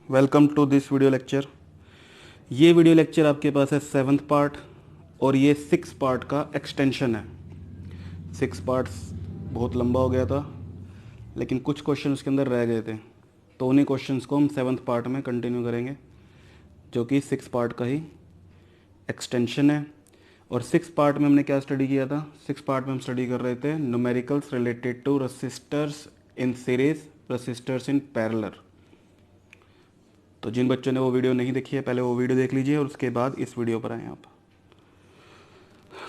Welcome to this video lecture. ये video lecture आपके पास है 7th पार्ट और ये 6 पार्ट का एक्सटेंशन है। 6 पार्ट्स बहुत लंबा हो गया था, लेकिन कुछ क्वेश्चन उसके अंदर रह गए थे, तो उन्हीं क्वेश्चंस को हम 7th पार्ट में कंटिन्यू करेंगे, जो कि 6 पार्ट का ही एक्सटेंशन है। और 6 पार्ट में हमने क्या स्टडी किया था? 6 पार्ट में हम स्टडी कर रहे थे numericals related to registers in series, registers in parallel. तो जिन बच्चों ने वो वीडियो नहीं देखी है, पहले वो वीडियो देख लीजिए और उसके बाद इस वीडियो पर आएँ आप।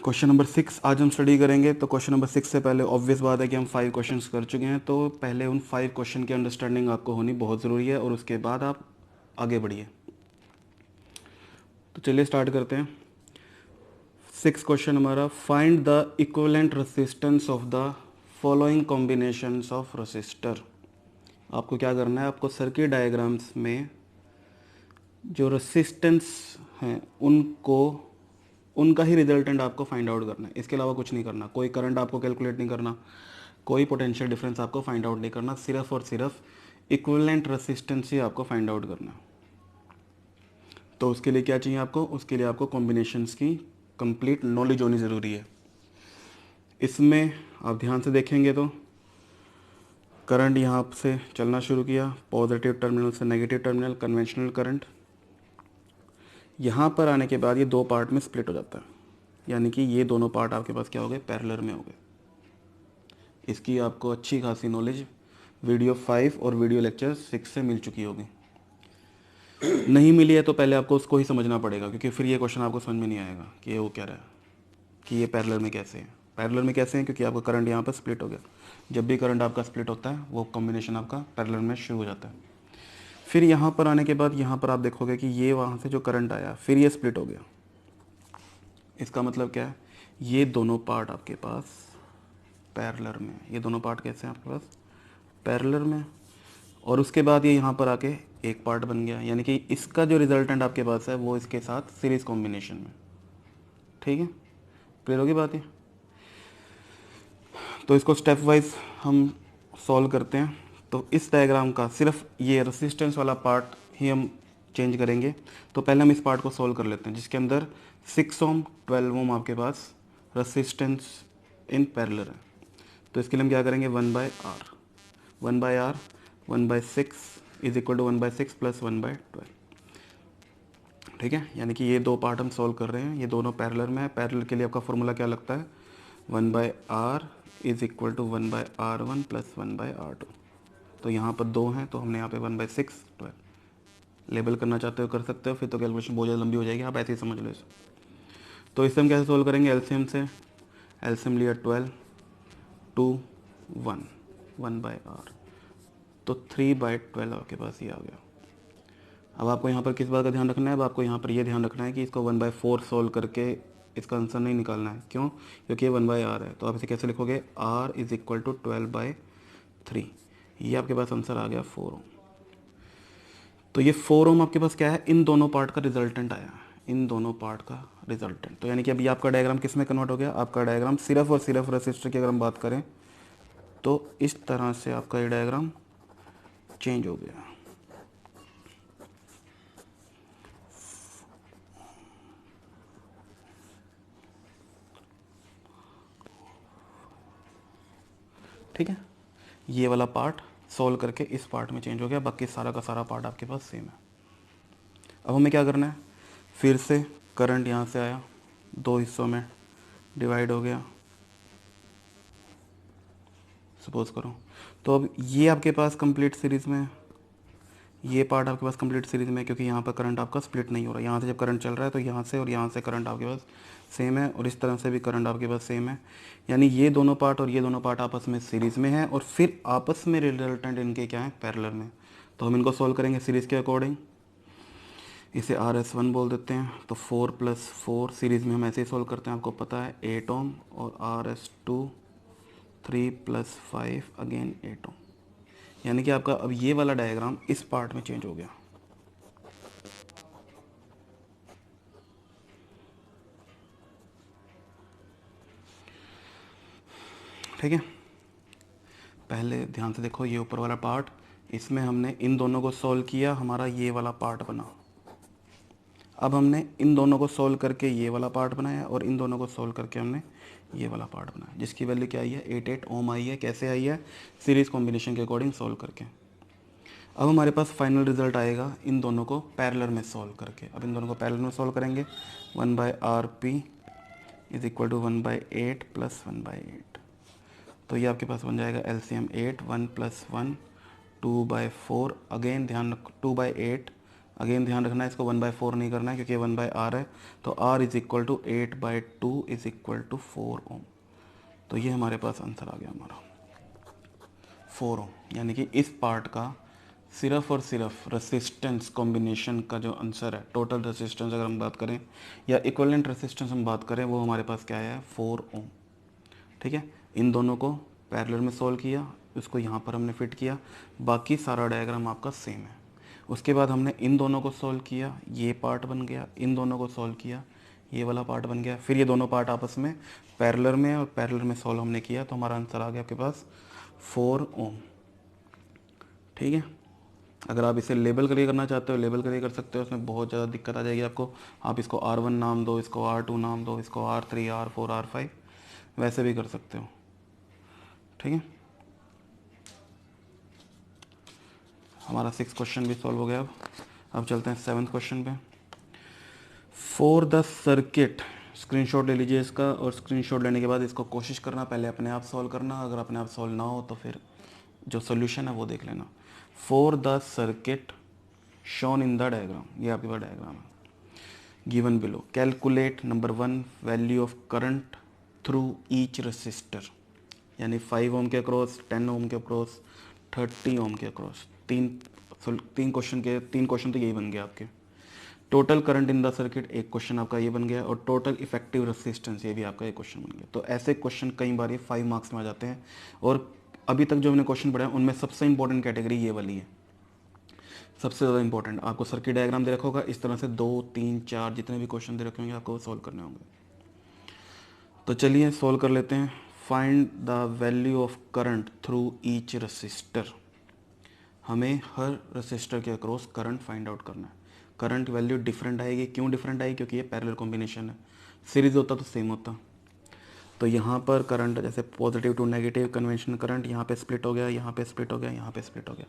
क्वेश्चन नंबर 6 आज हम स्टडी करेंगे। तो क्वेश्चन नंबर 6 से पहले ऑब्वियस बात है कि हम 5 क्वेश्चंस कर चुके हैं, तो पहले उन 5 क्वेश्चन की अंडरस्टैंडिंग आपको होनी बहुत ज़रूरी है और उसके बाद आप आगे बढ़िए। तो चलिए स्टार्ट करते हैं। 6 क्वेश्चन हमारा, find the equivalent resistance of the following combinations of register. आपको क्या करना है? आपको सर्किट डायग्राम्स में जो रेसिस्टेंस हैं उनको, उनका ही रिजल्टेंट आपको फाइंड आउट करना है। इसके अलावा कुछ नहीं करना। कोई करंट आपको कैलकुलेट नहीं करना, कोई पोटेंशियल डिफरेंस आपको फाइंड आउट नहीं करना। सिर्फ और सिर्फ इक्विवेलेंट रेसिस्टेंस ही आपको फाइंड आउट करना है। तो उसके लिए क्या चाहिए आपको? उसके लिए आपको कॉम्बिनेशंस की कंप्लीट नॉलेज होनी ज़रूरी है। इसमें आप ध्यान से देखेंगे तो करंट यहाँ से चलना शुरू किया, पॉजिटिव टर्मिनल से नेगेटिव टर्मिनल, कन्वेंशनल करंट। यहाँ पर आने के बाद ये दो पार्ट में स्प्लिट हो जाता है, यानी कि ये दोनों पार्ट आपके पास क्या हो गए? पैरेलल में हो गए। इसकी आपको अच्छी खासी नॉलेज वीडियो 5 और वीडियो लेक्चर 6 से मिल चुकी होगी। नहीं मिली है तो पहले आपको उसको ही समझना पड़ेगा, क्योंकि फिर ये क्वेश्चन आपको समझ में नहीं आएगा कि ये वो कह रहा है कि ये पैरेलल में कैसे है। पैरेलल में कैसे हैं? क्योंकि आपका करंट यहाँ पर स्प्लिट हो गया। जब भी करंट आपका स्प्लिट होता है वो कॉम्बिनेशन आपका पैरेलल में शुरू हो जाता है। फिर यहाँ पर आने के बाद यहाँ पर आप देखोगे कि ये वहाँ से जो करंट आया फिर ये स्प्लिट हो गया। इसका मतलब क्या है? ये दोनों पार्ट आपके पास पैरेलल में, ये दोनों पार्ट कैसे हैं आपके पास? पैरेलल में। और उसके बाद ये यहाँ पर आके एक पार्ट बन गया, यानी कि इसका जो रिजल्टेंट आपके पास है वो इसके साथ सीरीज कॉम्बिनेशन में। ठीक है, क्लियर होगी बात ये? तो इसको स्टेप वाइज हम सॉल्व करते हैं। तो इस डायग्राम का सिर्फ ये रेसिस्टेंस वाला पार्ट ही हम चेंज करेंगे। तो पहले हम इस पार्ट को सॉल्व कर लेते हैं, जिसके अंदर 6 ओम 12 ओम आपके पास रेसिस्टेंस इन पैरेलल है। तो इसके लिए हम क्या करेंगे? 1/R, 1/R 1/6 is equal to 1/6 plus 1/12। ठीक है, यानी कि ये दो पार्ट हम सॉल्व कर रहे हैं, ये दोनों पैरेलल में है। पैरेलल के लिए आपका फॉर्मूला क्या लगता है? 1/R is equal to 1/R1 plus 1/R2। तो यहाँ पर दो हैं, तो हमने यहाँ पे 1/6 12 लेबल करना चाहते हो कर सकते हो, फिर तो कैलकुलेशन बहुत ज़्यादा लंबी हो जाएगी, आप ऐसे ही समझ लो इसे। तो इसे हम कैसे सोल्व करेंगे? एलसीएम से। एलसीएम लिया 12 2 1 1/R, तो 3/12 आपके पास ये आ गया। अब आपको यहाँ पर किस बात का ध्यान रखना है? अब आपको यहाँ पर ये ध्यान रखना है कि इसको 1/4 सोल्व करके इसका आंसर नहीं निकालना है। क्यों? क्योंकि ये 1/R है। तो आप इसे कैसे लिखोगे? R is equal to 12/3। ये आपके पास आंसर आ गया 4 ओम। तो ये 4 ओम आपके पास क्या है? इन दोनों पार्ट का रिजल्टेंट आया, इन दोनों पार्ट का रिजल्टेंट। तो यानी कि अभी आपका डायग्राम किस में कन्वर्ट हो गया? आपका डायग्राम सिर्फ और सिर्फ रेसिस्टर की अगर हम बात करें तो इस तरह से आपका ये डायग्राम चेंज हो गया। ठीक है, ये वाला पार्ट सॉल्व करके इस पार्ट में चेंज हो गया, बाकी सारा का सारा पार्ट आपके पास सेम है। अब हमें क्या करना है? फिर से करंट यहाँ से आया, दो हिस्सों में डिवाइड हो गया, सपोज करो। तो अब ये आपके पास कंप्लीट सीरीज़ में है, ये पार्ट आपके पास कंप्लीट सीरीज़ में है, क्योंकि यहाँ पर करंट आपका स्प्लिट नहीं हो रहा। यहाँ से जब करंट चल रहा है तो यहाँ से और यहाँ से करंट आपके पास सेम है, और इस तरह से भी करंट आपके पास सेम है। यानी ये दोनों पार्ट और ये दोनों पार्ट आपस में सीरीज़ में है, और फिर आपस में रिजल्टेंट इनके क्या है? पैरेलल में। तो हम इनको सॉल्व करेंगे सीरीज़ के अकॉर्डिंग। इसे RS1 बोल देते हैं। तो 4 + 4 सीरीज़ में हम ऐसे ही सॉल्व करते हैं, आपको पता है 8 ओम, और RS2 3 + 5 अगेन 8 ओम। यानी कि आपका अब ये वाला डायग्राम इस पार्ट में चेंज हो गया। ठीक है, पहले ध्यान से देखो, ये ऊपर वाला पार्ट इसमें हमने इन दोनों को सॉल्व किया, हमारा ये वाला पार्ट बना। अब हमने इन दोनों को सॉल्व करके ये वाला पार्ट बनाया और इन दोनों को सॉल्व करके हमने ये वाला पार्ट बनाया, जिसकी वैल्यू क्या आई है, 88 ओम आई है। कैसे आई है, सीरीज़ कॉम्बिनेशन के अकॉर्डिंग सॉल्व करके। अब हमारे पास फाइनल रिजल्ट आएगा इन दोनों को पैरेलल में सॉल्व करके। अब इन दोनों को पैरेलल में सॉल्व करेंगे, 1/RP is equal to 1/8 plus 1/8। तो ये आपके पास बन जाएगा LCM 8, 1 + 1 2/4। अगेन ध्यान रख 2/8, अगेन ध्यान रखना है इसको 1/4 नहीं करना है क्योंकि ये 1/R है। तो R is equal to 8/2 is equal to 4 ohm. तो ये हमारे पास आंसर आ गया हमारा 4 ओम। यानी कि इस पार्ट का सिर्फ और सिर्फ रेसिस्टेंस कॉम्बिनेशन का जो आंसर है, टोटल रेसिस्टेंस अगर हम बात करें या इक्विवेलेंट रेसिस्टेंस हम बात करें, वो हमारे पास क्या है, 4 ओम। ठीक है, इन दोनों को पैरेलल में सॉल्व किया, उसको यहाँ पर हमने फिट किया, बाकी सारा डायग्राम आपका सेम है। उसके बाद हमने इन दोनों को सॉल्व किया, ये पार्ट बन गया, इन दोनों को सॉल्व किया, ये वाला पार्ट बन गया। फिर ये दोनों पार्ट आपस में पैरेलल में और पैरेलल में सॉल्व हमने किया, तो हमारा आंसर आ गया आपके पास 4 ओम। ठीक है, अगर आप इसे लेबल करके करना चाहते हो लेबल करके कर सकते हो, उसमें बहुत ज़्यादा दिक्कत आ जाएगी आपको। आप इसको R1 नाम दो, इसको R2 नाम दो, इसको R3, R4, R5 वैसे भी कर सकते हो। ठीक है, हमारा 6 क्वेश्चन भी सॉल्व हो गया। अब चलते हैं 7th क्वेश्चन पे। फॉर द सर्किट, स्क्रीनशॉट ले लीजिए इसका, और स्क्रीनशॉट लेने के बाद इसको कोशिश करना पहले अपने आप सॉल्व करना, अगर अपने आप सॉल्व ना हो तो फिर जो सोल्यूशन है वो देख लेना। For the circuit shown in the diagram, ये आपके पास डायग्राम है, given below calculate number 1 value of current through each resistor, यानी 5 ओम के अक्रॉस, 10 ओम के अक्रॉस, 30 ओम के अक्रॉस। तीन क्वेश्चन तो यही बन गया आपके। Total current in the circuit एक क्वेश्चन आपका ये बन गया, और टोटल इफेक्टिव रेसिस्टेंस ये भी आपका एक क्वेश्चन बन गया। तो ऐसे क्वेश्चन कई बार ये 5 मार्क्स में आ जाते हैं, और अभी तक जो हमने क्वेश्चन पढ़े हैं उनमें सबसे इंपॉर्टेंट कैटेगरी ये वाली है, सबसे ज़्यादा इंपॉर्टेंट। आपको सर्किट डायग्राम दे रखा होगा, इस तरह से 2, 3, 4 जितने भी क्वेश्चन दे रखे होंगे आपको सॉल्व करने होंगे। तो चलिए सॉल्व कर लेते हैं। Find the value of current through each resistor, हमें हर रेसिस्टर के अक्रॉस करंट फाइंड आउट करना है। करंट वैल्यू डिफरेंट आएगी, क्यों डिफरेंट आएगी, क्योंकि ये पैरेलल कॉम्बिनेशन है। सीरीज होता तो सेम होता। तो यहाँ पर करंट जैसे positive to negative conventional current, यहाँ पे स्प्लिट हो गया, यहाँ पे स्प्लिट हो गया, यहाँ पे स्प्लिट हो गया।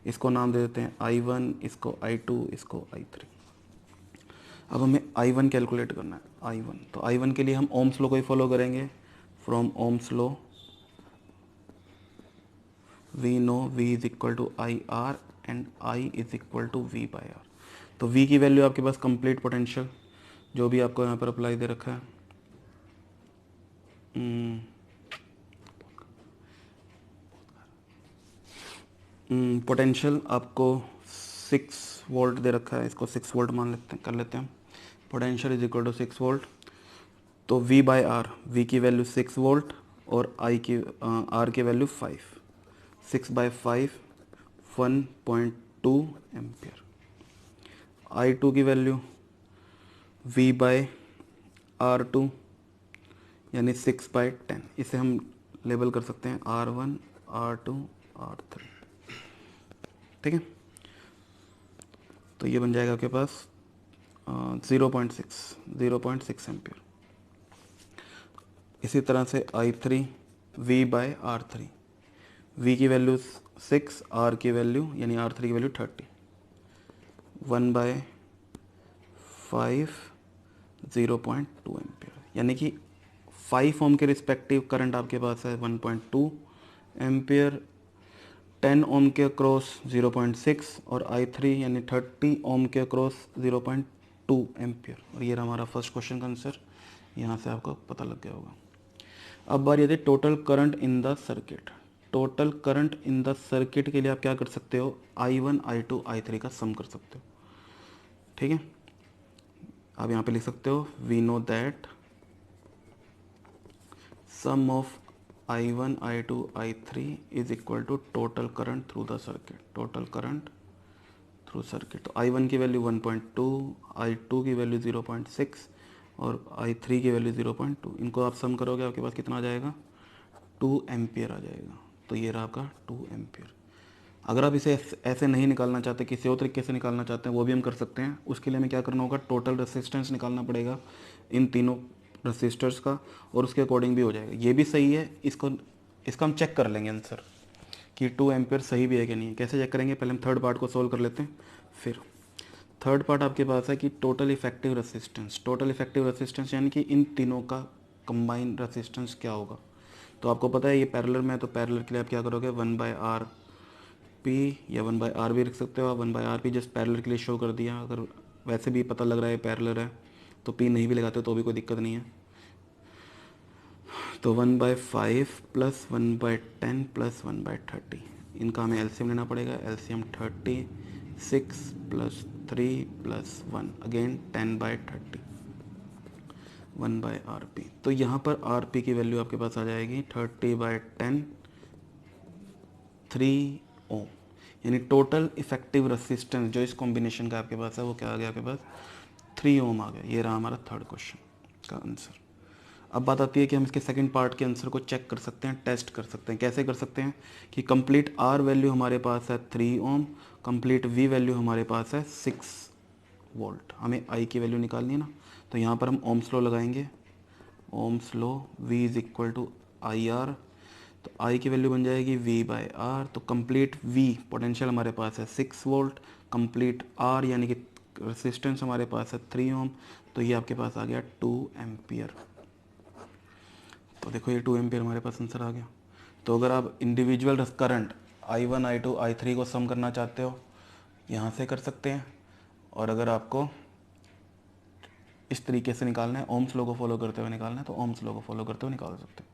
इसको नाम दे देते हैं I1, इसको I2, इसको I3। अब हमें I1 कैलकुलेट करना है, I1। तो I1 के लिए हम ओम्स लॉ को ही फॉलो करेंगे। From Ohm's law we know V is equal to IR and I is equal to V/R। तो V की वैल्यू आपके पास कंप्लीट पोटेंशियल, जो भी आपको यहाँ पर अप्लाई दे रखा है, पोटेंशियल आपको 6 वोल्ट दे रखा है, इसको 6 वोल्ट मान लेते हैं, कर लेते हैं। Potential is equal to 6 volt. तो V/R, V की वैल्यू 6 वोल्ट और R की वैल्यू 5, 6/5 1.2 एम्पियर। I2 की वैल्यू V/R2 यानी 6/10। इसे हम लेबल कर सकते हैं R1, R2, R3। ठीक है, तो ये बन जाएगा आपके पास 0.6 एम्पियर। इसी तरह से I3 V/R3, V की वैल्यू 6, R की वैल्यू यानी R3 की वैल्यू 30, 1/5 0.2 एम्पियर। यानी कि 5 ओम के रिस्पेक्टिव करंट आपके पास है 1.2 एम्पियर, 10 ओम के अक्रॉस 0.6 और I3 यानी 30 ओम के अक्रॉस 0.2 एम्पियर। और ये रहा हमारा फर्स्ट क्वेश्चन का आंसर, यहाँ से आपको पता लग गया होगा। अब बारी आती है total current in the circuit. Total current in the circuit के लिए आप क्या कर सकते हो, I1, I2, I3 का सम कर सकते हो। ठीक है, आप यहाँ पे लिख सकते हो we know that sum of I1, I2, I3 is equal to total current through the circuit. Total current through circuit, तो I1 की वैल्यू 1.2, I2 की वैल्यू 0.6 और I3 की वैल्यू 0.2। इनको आप सम करोगे आपके पास कितना आ जाएगा, 2 एम्पियर आ जाएगा। तो ये रहा आपका 2 एम्पियर। अगर आप इसे ऐसे नहीं निकालना चाहते, किसी और तरीके से निकालना चाहते हैं, वो भी हम कर सकते हैं। उसके लिए हमें क्या करना होगा, टोटल रेसिस्टेंस निकालना पड़ेगा इन तीनों रेसिस्टर्स का, और उसके अकॉर्डिंग भी हो जाएगा। ये भी सही है, इसका हम चेक कर लेंगे आंसर कि 2 एम्पियर सही भी है कि नहीं है। कैसे चेक करेंगे, पहले हम थर्ड पार्ट को सोल्व कर लेते हैं। फिर थर्ड पार्ट आपके पास है कि total effective resistance. Total effective resistance यानी कि इन तीनों का कंबाइन रेसिस्टेंस क्या होगा। तो आपको पता है ये पैरेलल में है, तो पैरेलल के लिए आप क्या करोगे, 1/R पी या 1/R भी रख सकते हो आप। 1/R पी जस्ट पैरेलल के लिए शो कर दिया। अगर वैसे भी पता लग रहा है पैरेलल है तो पी नहीं भी लगाते तो भी कोई दिक्कत नहीं है। तो 1/5 प्लस 1/10 प्लस 1/30, इनका हमें एलसीएम लेना पड़ेगा। LCM 36 plus 3 plus 1 again 10/30, 1/RP। तो यहाँ पर RP की वैल्यू आपके पास आ जाएगी 30/10, 3 ओम। यानी टोटल इफेक्टिव रेसिस्टेंस जो इस कॉम्बिनेशन का आपके पास है वो क्या आ गया आपके पास, 3 ओम आ गया। ये रहा हमारा थर्ड क्वेश्चन का आंसर। अब बात आती है कि हम इसके सेकंड पार्ट के आंसर को चेक कर सकते हैं, टेस्ट कर सकते हैं। कैसे कर सकते हैं कि कंप्लीट आर वैल्यू हमारे पास है 3 ओम, कंप्लीट वी वैल्यू हमारे पास है 6 वोल्ट। हमें आई की वैल्यू निकालनी है ना, तो यहाँ पर हम ओम्स लॉ लगाएंगे। Ohm's law, V is equal to I R, तो आई की वैल्यू बन जाएगी V/R। तो कंप्लीट V पोटेंशियल हमारे पास है 6 वोल्ट, कंप्लीट R यानी कि रेसिस्टेंस हमारे पास है 3 ओम, तो ये आपके पास आ गया 2 एम्पियर। तो देखो ये 2 एम्पियर हमारे पास आंसर आ गया। तो अगर आप individual current I1 I2 I3 को सम करना चाहते हो यहाँ से कर सकते हैं, और अगर आपको इस तरीके से निकालना है, ओम्स लॉ को फॉलो करते हुए निकालना है, तो ओम्स लॉ को फॉलो करते हुए निकाल सकते हैं।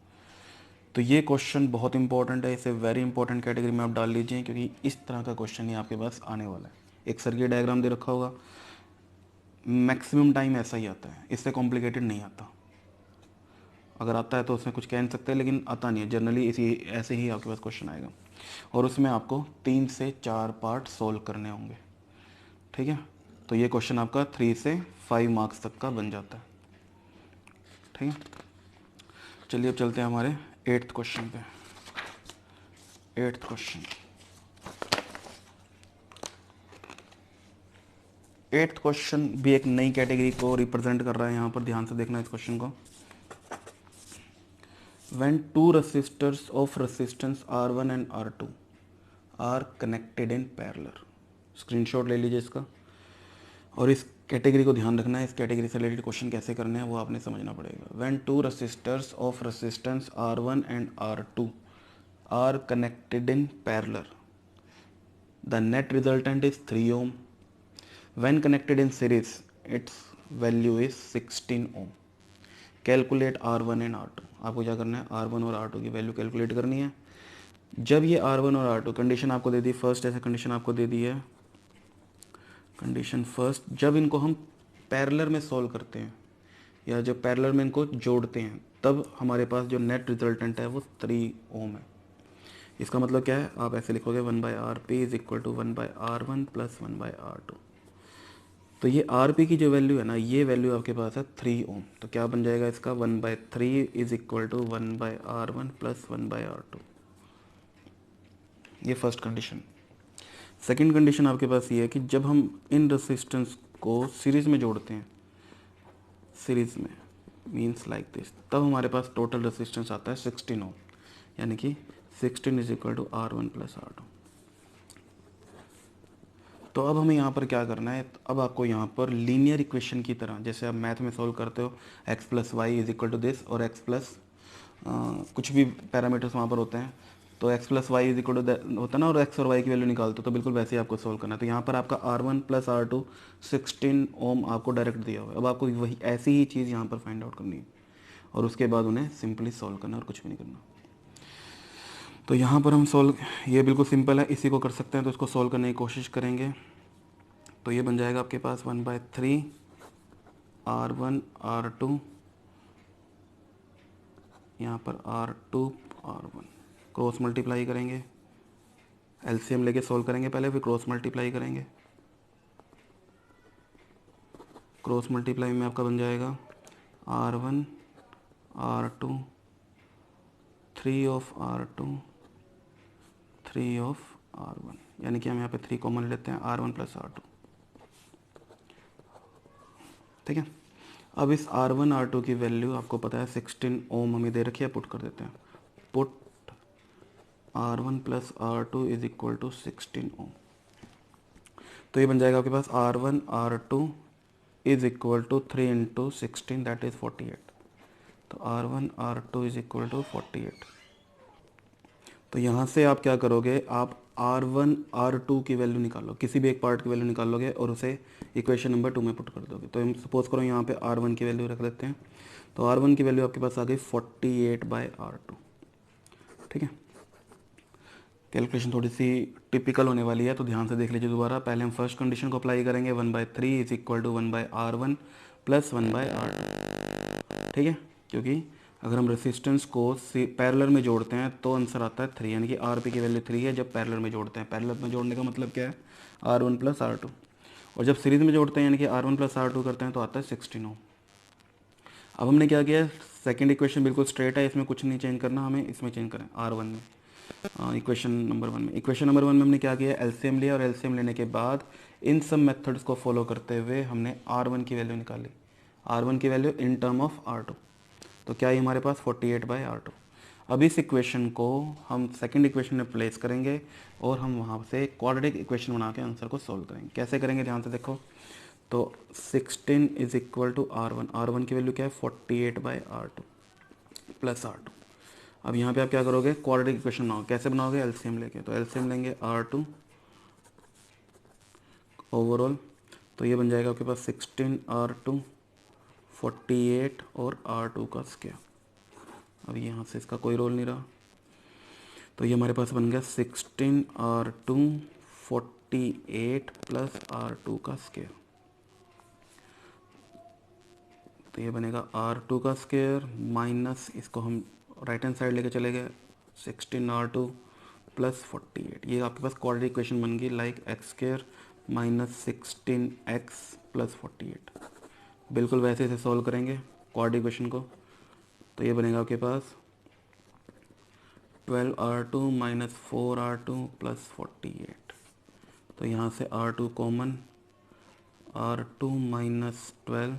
तो ये क्वेश्चन बहुत इंपॉर्टेंट है, इसे वेरी इंपॉर्टेंट कैटेगरी में आप डाल लीजिए, क्योंकि इस तरह का क्वेश्चन ही आपके पास आने वाला है। एक सर्किट डायग्राम दे रखा होगा, मैक्सिमम टाइम ऐसा ही आता है, इससे कॉम्प्लिकेटेड नहीं आता। अगर आता है तो उसमें कुछ कह नहीं सकते, लेकिन आता नहीं है जनरली, इसी ऐसे ही आपके पास क्वेश्चन आएगा, और उसमें आपको 3 से 4 पार्ट सोल्व करने होंगे। ठीक है, तो ये क्वेश्चन आपका 3 से 5 मार्क्स तक का बन जाता है। ठीक है, चलिए अब चलते हैं हमारे 8th क्वेश्चन पे। 8th क्वेश्चन, 8th क्वेश्चन भी एक नई कैटेगरी को रिप्रेजेंट कर रहा है। यहाँ पर ध्यान से देखना इस क्वेश्चन को। When two resistors of resistance R1 and R2 are connected in parallel, screenshot ले लीजिए इसका, और इस कैटेगरी को ध्यान रखना है। इस कैटेगरी से रिलेटेड क्वेश्चन कैसे करने हैं वो आपने समझना पड़ेगा। When two resistors of resistance R1 and R2 are connected in parallel, the net resultant is 3 ohm. When connected in series, its value is 16 ohm. Calculate R1 and R2। आपको क्या करना है, R1 और R2 की value calculate करनी है। जब ये R1 और R2 कंडीशन आपको दे दी, फर्स्ट ऐसे कंडीशन आपको दे दी है, कंडीशन फर्स्ट, जब इनको हम पैरेलल में सॉल्व करते हैं या जब पैरेलल में इनको जोड़ते हैं, तब हमारे पास जो नेट रिजल्टेंट है वो 3 ओम है। इसका मतलब क्या है, आप ऐसे लिखोगे 1/RP is equal to 1/R1 plus 1/R2। तो ये RP की जो वैल्यू है ना, ये वैल्यू आपके पास है 3 ओम। तो क्या बन जाएगा इसका, 1/3 is equal to 1/R1 plus 1/R2। ये फर्स्ट कंडीशन। सेकंड कंडीशन आपके पास ये है कि जब हम इन रेसिस्टेंस को सीरीज़ में जोड़ते हैं, सीरीज़ में मीन्स लाइक दिस, तब हमारे पास टोटल रेसिस्टेंस आता है 16 ओम, यानी कि 16 is equal to R1 plus R2। तो अब हमें यहाँ पर क्या करना है, अब आपको यहाँ पर लीनियर इक्वेशन की तरह, जैसे आप मैथ में सॉल्व करते हो x plus Y is equal to this, और x प्लस कुछ भी पैरामीटर्स वहाँ पर होते हैं, तो x plus Y is equal to होता है ना, और x और y की वैल्यू निकालते हो, तो बिल्कुल वैसे ही आपको सॉल्व करना है। तो यहाँ पर आपका R1 प्लस R2 16 ओम आपको डायरेक्ट दिया हुआ है। अब आपको वही ऐसी ही चीज़ यहाँ पर फाइंड आउट करनी है, और उसके बाद उन्हें सिंपली सॉल्व करना है, और कुछ भी नहीं करना। तो यहाँ पर हम सॉल्व, ये बिल्कुल सिंपल है, इसी को कर सकते हैं, तो इसको सॉल्व करने की कोशिश करेंगे। तो ये बन जाएगा आपके पास 1/3 R1 R2, यहाँ पर R2 R1, क्रॉस मल्टीप्लाई करेंगे, एलसीएम लेके सॉल्व करेंगे पहले, फिर क्रॉस मल्टीप्लाई करेंगे। क्रॉस मल्टीप्लाई में आपका बन जाएगा R1 R2 3 of R2 3 of R1, यानी कि हम यहाँ पे 3 कॉमन लेते हैं, R1 प्लस R2, ठीक है। अब इस R1 R2 की वैल्यू आपको पता है 16 ओम हमें दे रखी है, पुट कर देते हैं। Put R1 plus R2 is equal to 16 ohm. तो ये बन जाएगा आपके पास R1 R2 is equal to 3 into 16 that is 48। तो R1 R2 is equal to 48। तो यहाँ से आप क्या करोगे, आप R1 R2 की वैल्यू निकालो, किसी भी एक पार्ट की वैल्यू निकालोगे और उसे इक्वेशन नंबर 2 में पुट कर दोगे। तो हम सपोज करो यहाँ पे R1 की वैल्यू रख लेते हैं। तो R1 की वैल्यू आपके पास आ गई 48/R2, ठीक है। कैलकुलेशन थोड़ी सी टिपिकल होने वाली है, तो ध्यान से देख लीजिए दोबारा। पहले हम फर्स्ट कंडीशन को अप्लाई करेंगे, 1/3 is equal to 1/R1 plus 1/R2, ठीक है। क्योंकि अगर हम रेसिस्टेंस को पैरेलल में जोड़ते हैं तो आंसर आता है 3, यानी कि RP की वैल्यू 3 है जब पैरेलल में जोड़ते हैं। पैरेलल में जोड़ने का मतलब क्या है, R1 प्लस R2, और जब सीरीज में जोड़ते हैं यानी कि R1 प्लस R2 करते हैं तो आता है 16 ओम। अब हमने क्या किया, सेकंड इक्वेशन बिल्कुल स्ट्रेट है, इसमें कुछ नहीं चेंज करना, हमें इसमें चेंज करें R1 में, इक्वेशन नंबर 1 में। इक्वेशन नंबर 1 में हमने क्या किया, एलसीएम लिया, और एलसीएम लेने के बाद इन सब मेथड्स को फॉलो करते हुए हमने R1 की वैल्यू निकाली, R1 की value in term of R2। तो क्या है हमारे पास 48/R2। अब इस इक्वेशन को हम सेकंड इक्वेशन में प्लेस करेंगे और हम वहाँ से क्वाड्रेटिक इक्वेशन बना के आंसर को सॉल्व करेंगे। कैसे करेंगे, ध्यान से देखो। तो 16 is equal to R1, R1 की वैल्यू क्या है 48/R2 प्लस R2। अब यहाँ पे आप क्या करोगे, क्वाड्रेटिक इक्वेशन बनाओगे। कैसे बनाओगे, एलसीएम लेके। तो एलसीएम लेंगे R2 ओवरऑल, तो ये बन जाएगा आपके पास 16R2 48 और R2 का स्क्वायर। अब यहाँ से इसका कोई रोल नहीं रहा, तो ये हमारे पास बन गया 16R2 48 प्लस R2 का स्क्वायर। तो ये बनेगा R2 का स्क्वायर माइनस, इसको हम राइट हैंड साइड लेके चले गए, 16R2 प्लस 48। ये आपके पास क्वाड्रेटिक इक्वेशन बन गई, like x square minus 16x plus 48। बिल्कुल वैसे इसे सॉल्व करेंगे क्वाड्रेटिक इक्वेशन को। तो ये बनेगा आपके पास 12R2 माइनस 4R2 प्लस 48। तो यहाँ से R2 common, R2 minus 12,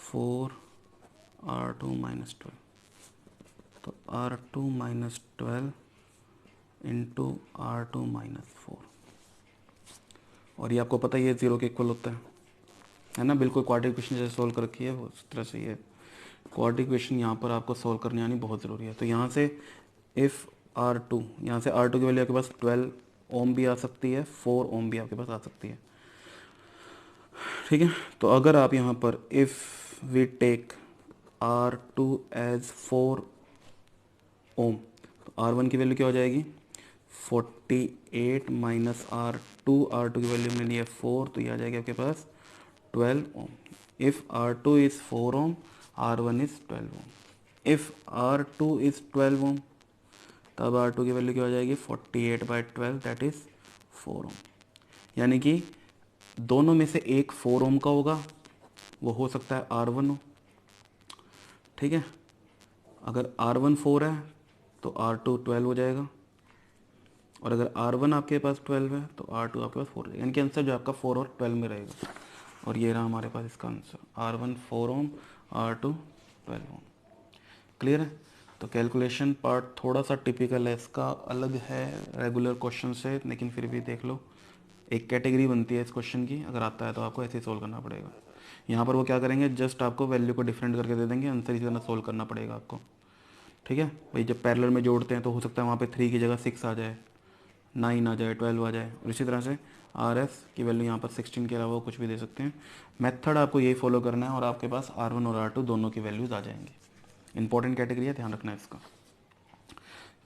4R2 minus 12, तो R2 minus 12 into R2 minus 4। और ये आपको पता ही है 0 के इक्वल होता है ना, बिल्कुल क्वाड्रेटिक इक्वेशन जैसे सॉल्व कर रखी है वो उस तरह से ये क्वाड्रेटिक इक्वेशन यहाँ पर आपको सॉल्व करने आनी बहुत ज़रूरी है। तो यहाँ से इफ़ R2, यहाँ से R2 की वैल्यू आपके पास 12 ओम भी आ सकती है, 4 ओम भी आपके पास आ सकती है, ठीक है। तो अगर आप यहाँ पर if we take R2 as 4 ohm, तो R1 की वैल्यू क्या हो जाएगी 48 माइनस R2 की वैल्यू हमने ली है 4, तो ये आ जाएगी आपके पास 12 ohm. If R2 is 4 ohm, R1 is 12 ohm. If R2 is 12 ohm, तब R2 की वैल्यू क्या हो जाएगी 48/12 दैट इज़ 4 ओम। यानी कि दोनों में से एक 4 ओम का होगा, वो हो सकता है R1 हो, ठीक है। अगर R1 4 है तो R2 12 हो जाएगा, और अगर R1 आपके पास 12 है तो R2 आपके पास 4 है, यानी कि आंसर जो आपका 4 और 12 में रहेगा। और ये रहा हमारे पास इसका आंसर, R1 4 ओम, R2 12 ओम। क्लियर है। तो कैलकुलेशन पार्ट थोड़ा सा टिपिकल है, इसका अलग है रेगुलर क्वेश्चन से, लेकिन फिर भी देख लो एक कैटेगरी बनती है इस क्वेश्चन की। अगर आता है तो आपको ऐसे ही सोल्व करना पड़ेगा। यहाँ पर वो क्या करेंगे, जस्ट आपको वैल्यू को डिफरेंट करके दे देंगे, आंसर इसी तरह सोल्व करना पड़ेगा आपको, ठीक है भाई। जब पैरेलल में जोड़ते हैं तो हो सकता है वहाँ पे 3 की जगह 6 आ जाए, 9 आ जाए, 12 आ जाए, और इसी तरह से RS की वैल्यू यहाँ पर 16 के अलावा कुछ भी दे सकते हैं। मेथड आपको यही फॉलो करना है और आपके पास R1 और R2 दोनों की वैल्यूज़ आ जाएंगी। इंपॉर्टेंट कैटेगरी है, ध्यान रखना है इसका।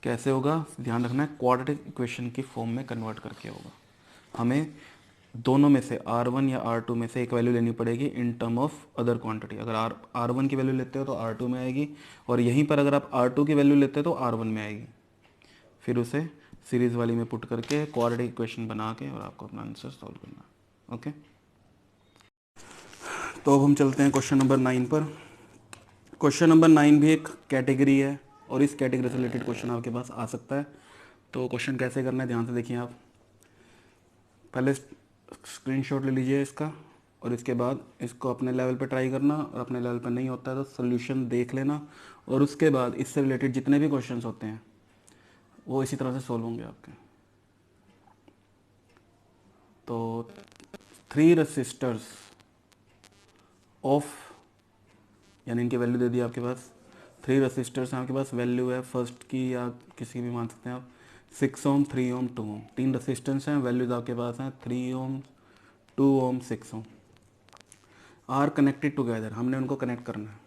कैसे होगा, ध्यान रखना है, क्वाड्रेटिक इक्वेशन की फॉर्म में कन्वर्ट करके होगा। हमें दोनों में से R1 या R2 में से एक वैल्यू लेनी पड़ेगी in term of other quantity. अगर R1 की वैल्यू लेते हो तो R2 में आएगी, और यहीं पर अगर आप R2 की वैल्यू लेते हो तो R1 में आएगी। फिर उसे सीरीज़ वाली में पुट करके क्वाड्रेटिक इक्वेशन बना के और आपको अपना आंसर सॉल्व करना है। ओके, तो अब हम चलते हैं क्वेश्चन नंबर 9 पर। क्वेश्चन नंबर 9 भी एक कैटेगरी है और इस कैटेगरी से रिलेटेड क्वेश्चन आपके पास आ सकता है। तो क्वेश्चन कैसे करना है ध्यान से देखिए आप। पहले स्क्रीनशॉट ले लीजिए इसका, और इसके बाद इसको अपने लेवल पे ट्राई करना, और अपने लेवल पे नहीं होता है तो सोल्यूशन देख लेना, और उसके बाद इससे रिलेटेड जितने भी क्वेश्चंस होते हैं वो इसी तरह से सोल्व होंगे आपके। तो 3 रेसिस्टर्स ऑफ, यानी इनकी वैल्यू दे दी आपके पास। 3 रेसिस्टर्स हैं आपके पास, वैल्यू है फर्स्ट की या किसी भी मान सकते हैं आप, 6 ओम, 3 ओम, 2 ओम। 3 रेसिस्टेंस हैं, वैल्यूज आपके पास हैं 3 ओम, 2 ओम, 6 ओम। आर कनेक्टेड टुगेदर, हमने उनको कनेक्ट करना है।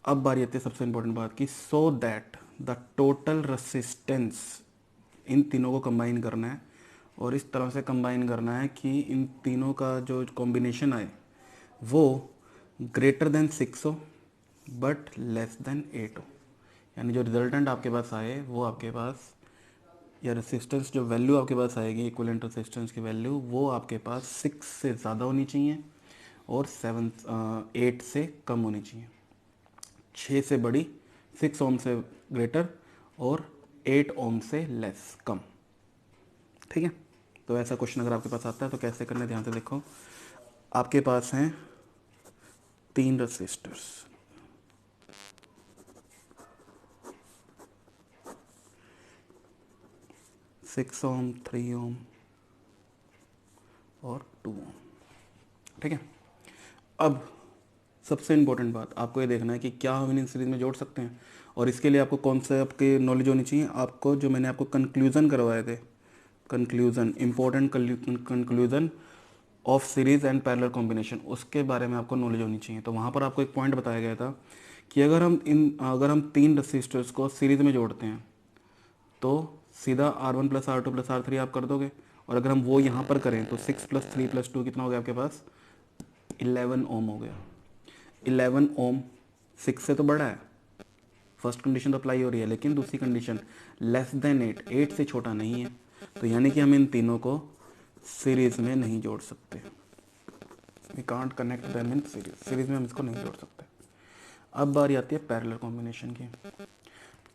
अब बारी आती है सबसे इंपॉर्टेंट बात की, so that the total resistance, इन तीनों को कंबाइन करना है, और इस तरह से कंबाइन करना है कि इन तीनों का जो कॉम्बिनेशन आए वो ग्रेटर देन 6 हो बट लेस देन 8 हो। यानी जो रिजल्टेंट आपके पास आए वो आपके पास, या रेसिस्टेंस जो वैल्यू आपके पास आएगी इक्विवेलेंट रेसिस्टेंस की वैल्यू, वो आपके पास 6 से ज़्यादा होनी चाहिए और 8 से कम होनी चाहिए। 6 से बड़ी, 6 ओम से ग्रेटर, और 8 ओम से लेस, कम। ठीक है, तो ऐसा क्वेश्चन अगर आपके पास आता है तो कैसे करना है ध्यान से देखो। आपके पास हैं 3 रेसिस्टर्स, 6 ओम, 3 ओम और 2 ओम। ठीक है, अब सबसे इम्पोर्टेंट बात आपको ये देखना है कि क्या हम इन सीरीज में जोड़ सकते हैं, और इसके लिए आपको कॉन्सेप्ट की नॉलेज होनी चाहिए। आपको जो मैंने आपको कंक्लूजन करवाए थे, conclusion, important conclusion of series and parallel combination, उसके बारे में आपको नॉलेज होनी चाहिए। तो वहाँ पर आपको एक पॉइंट बताया गया था कि अगर हम 3 रजिस्टर्स को सीरीज में जोड़ते हैं तो सीधा R1 plus R2 plus R3 आप कर दोगे, और अगर हम वो यहाँ पर करें तो 6 प्लस 3 प्लस 2 कितना हो गया आपके पास, 11 ओम हो गया। 11 ओम 6 से तो बड़ा है, फर्स्ट कंडीशन तो अप्लाई हो रही है, लेकिन दूसरी कंडीशन लेस देन 8 से छोटा नहीं है। तो यानी कि हम इन तीनों को सीरीज में नहीं जोड़ सकते, we can't connect them in series, series में हम इसको नहीं जोड़ सकते। अब बारी आती है पैरेलल कॉम्बिनेशन की।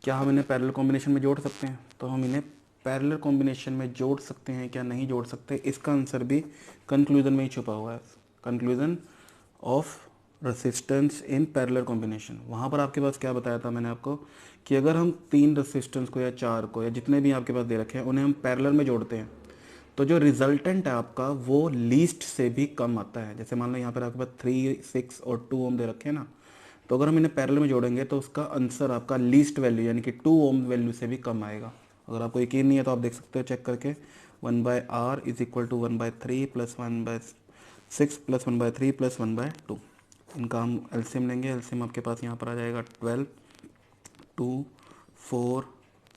क्या हम इन्हें पैरेलल कॉम्बिनेशन में जोड़ सकते हैं? तो हम इन्हें पैरेलल कॉम्बिनेशन में जोड़ सकते हैं, क्या नहीं जोड़ सकते, इसका आंसर भी कंक्लूजन में ही छुपा हुआ है। Conclusion of resistance in parallel combination, वहाँ पर आपके पास क्या बताया था मैंने आपको कि अगर हम 3 रेसिस्टेंस को या 4 को या जितने भी आपके पास दे रखे हैं उन्हें हम पैरेलल में जोड़ते हैं तो जो रिजल्टेंट है आपका वो लीस्ट से भी कम आता है। जैसे मान लो यहाँ पर आपके पास 3, 6 और 2 ओम दे रखे हैं ना, तो अगर हम इन्हें पैरेलल में जोड़ेंगे तो उसका आंसर आपका लीस्ट वैल्यू यानी कि 2 ओम वैल्यू से भी कम आएगा। अगर आपको यकीन नहीं है तो आप देख सकते हो चेक करके, 1/r is equal to 1/3 plus 1/6 plus 1/3 plus 1/2। इनका हम एलसीएम लेंगे, एलसीएम आपके पास यहाँ पर आ जाएगा 12, 2, 4,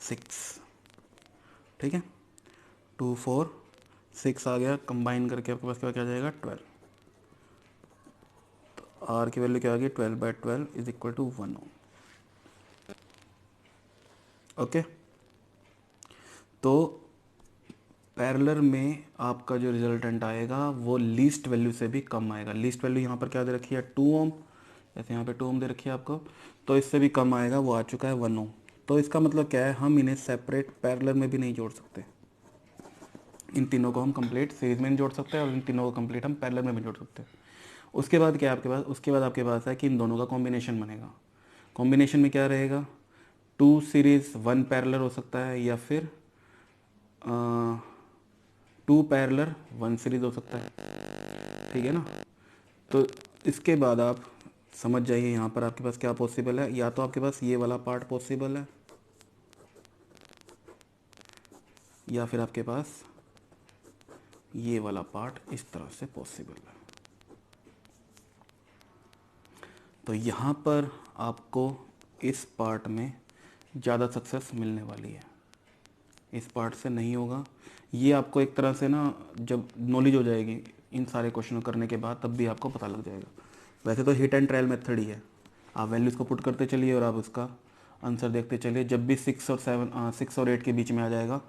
6। ठीक है, 2, 4, 6 आ गया, कंबाइन करके आपके पास क्या आ जाएगा 12। तो आर की वैल्यू क्या आ गई, 12/12 is equal to 1 ohm. Okay, तो पैरेलल में आपका जो रिजल्टेंट आएगा वो लीस्ट वैल्यू से भी कम आएगा। लीस्ट वैल्यू यहाँ पर क्या दे रखी है, 2 ओम, जैसे यहाँ पे 2 ओम दे रखी है आपको, तो इससे भी कम आएगा, वो आ चुका है 1 ओम। तो इसका मतलब क्या है, हम इन्हें सेपरेट पैरेलल में भी नहीं जोड़ सकते। इन तीनों को हम कंप्लीट सीरीज में नहीं जोड़ सकते और इन तीनों को कंप्लीट हम पैरेलल में भी जोड़ सकते हैं। उसके बाद क्या है आपके पास, उसके बाद आपके पास है कि इन दोनों का कॉम्बिनेशन बनेगा। कॉम्बिनेशन में क्या रहेगा, 2 सीरीज 1 पैरेलल हो सकता है, या फिर 2 पैरेलल 1 सीरीज हो सकता है। ठीक है ना, तो इसके बाद आप समझ जाइए यहाँ पर आपके पास क्या पॉसिबल है। या तो आपके पास ये वाला पार्ट पॉसिबल है, या फिर आपके पास ये वाला पार्ट इस तरह से पॉसिबल है। तो यहाँ पर आपको इस पार्ट में ज़्यादा सक्सेस मिलने वाली है, इस पार्ट से नहीं होगा। ये आपको एक तरह से ना जब नॉलेज हो जाएगी इन सारे क्वेश्चन करने के बाद, तब भी आपको पता लग जाएगा। वैसे तो हिट एंड ट्रायल मेथड ही है, आप वैल्यूज़ को पुट करते चलिए और आप उसका आंसर देखते चलिए। जब भी 6 और 8 के बीच में आ जाएगा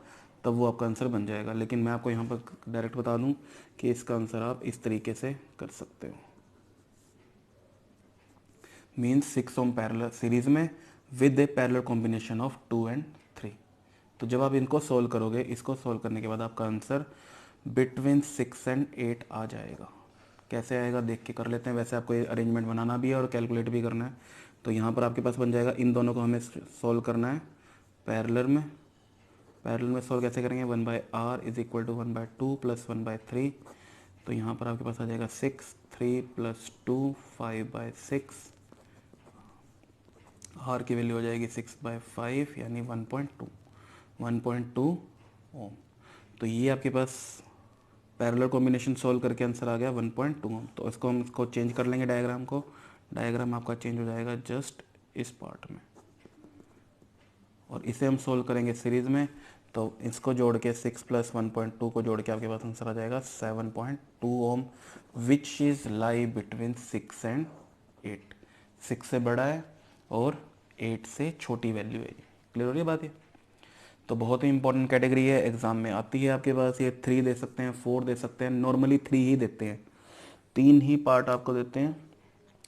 तब वो आपका आंसर बन जाएगा। लेकिन मैं आपको यहाँ पर डायरेक्ट बता दूँ कि इसका आंसर आप इस तरीके से कर सकते हो, मीन्स 6 ओम पैरेलल सीरीज में with A parallel combination of 2 and 3। तो जब आप इनको सोल्व करोगे, इसको सोल्व करने के बाद आपका आंसर बिटवीन 6 एंड 8 आ जाएगा। कैसे आएगा देख के कर लेते हैं। वैसे आपको ये अरेंजमेंट बनाना भी है और कैलकुलेट भी करना है। तो यहाँ पर आपके पास बन जाएगा, इन दोनों को हमें सोल्व करना है पैरेलल में। पैरेलल में सोल्व कैसे करेंगे, 1/r is equal to 1/2 plus 1/3। तो यहाँ पर आपके पास आ जाएगा 6, 3 + 2 5/6। r की वैल्यू हो जाएगी 6/5 यानी 1.2 ओम। तो ये आपके पास पैरेलल कॉम्बिनेशन सोल्व करके आंसर आ गया 1.2 ओम। तो इसको चेंज कर लेंगे डायग्राम को। डायग्राम आपका चेंज हो जाएगा जस्ट इस पार्ट में, और इसे हम सोल्व करेंगे सीरीज़ में। तो इसको जोड़ के 6 + 1.2 को जोड़ के आपके पास आंसर आ जाएगा 7.2 ohm, which is lie between 6 and 8। 6 से बड़ा है और 8 से छोटी वैल्यू है। क्लियर हो रही है बात ये? तो बहुत ही इंपॉर्टेंट कैटेगरी है, एग्जाम में आती है आपके पास। ये 3 दे सकते हैं, 4 दे सकते हैं, नॉर्मली 3 ही देते हैं। 3 ही पार्ट आपको देते हैं,